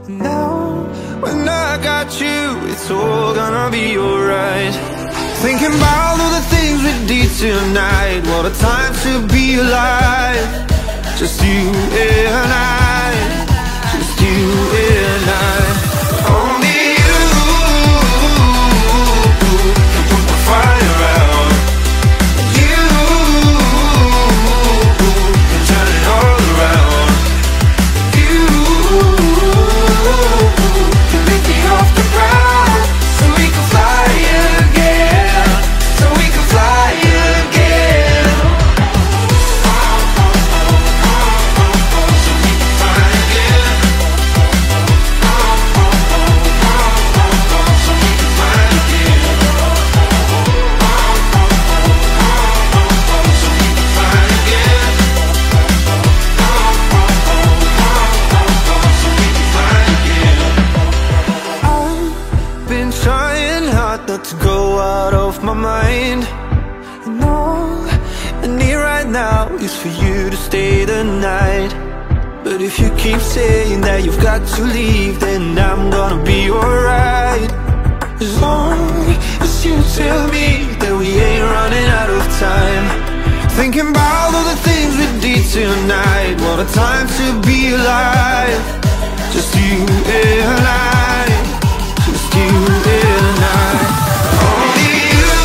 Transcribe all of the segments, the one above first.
Now, when I got you, it's all gonna be alright. Thinking about all the things we did tonight. What a time to be alive. Just you and I. Just you and I. Only you can put the fire out. You can turn it all around. You can lift me off the ground, so we can fly again. So we can fly again. So we can fly again. So we can fly again. So we can fly again. So we can fly again. I've been trying hard not to go out of my mind. And all I need right now is for you to stay the night. But if you keep saying that you've got to leave, then I'm gonna be alright. As long as you tell me that we ain't running out of time. Thinking about all the things we did tonight. What a time to be alive. Just you and I. Just you and I. Only you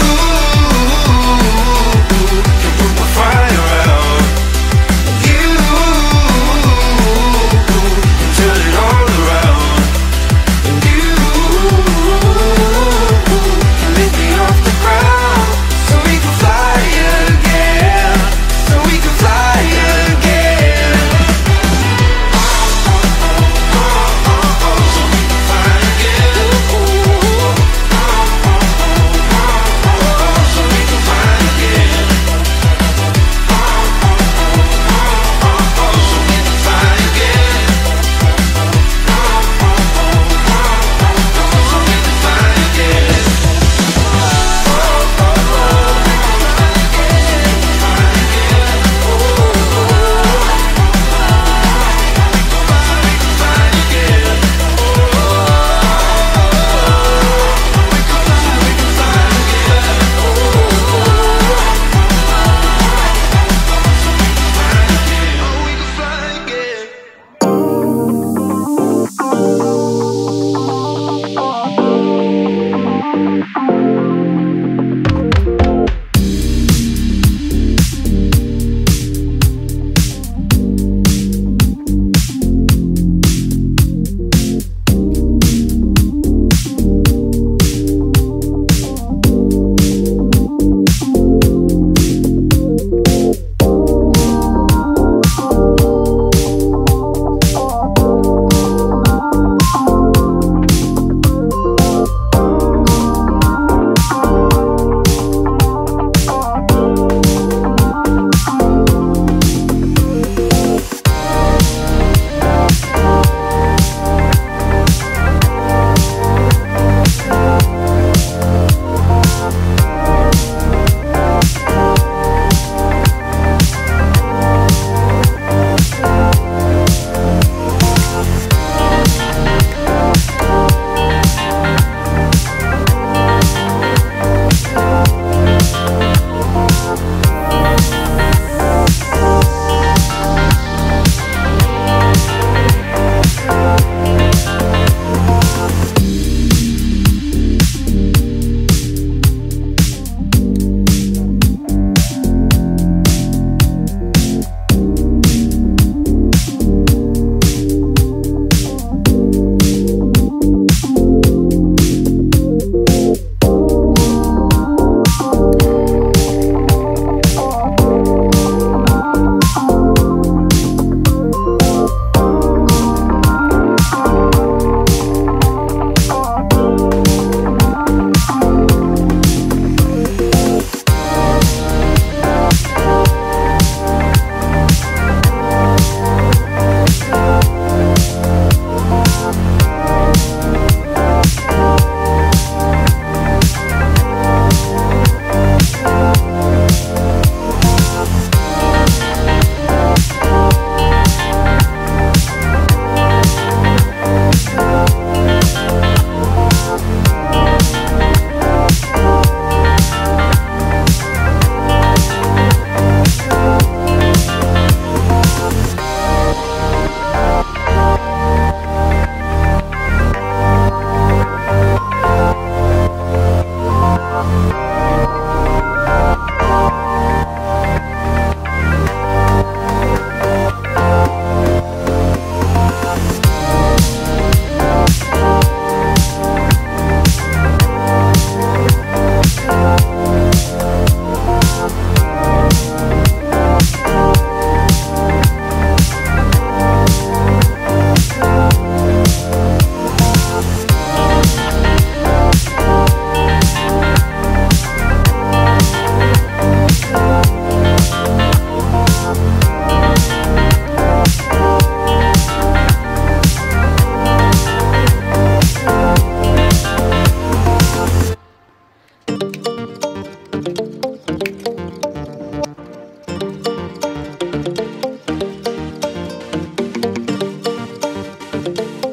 can put the fire out. You can turn it all around. And you can lift me off the ground, so we can fly again. So we can fly again. So you.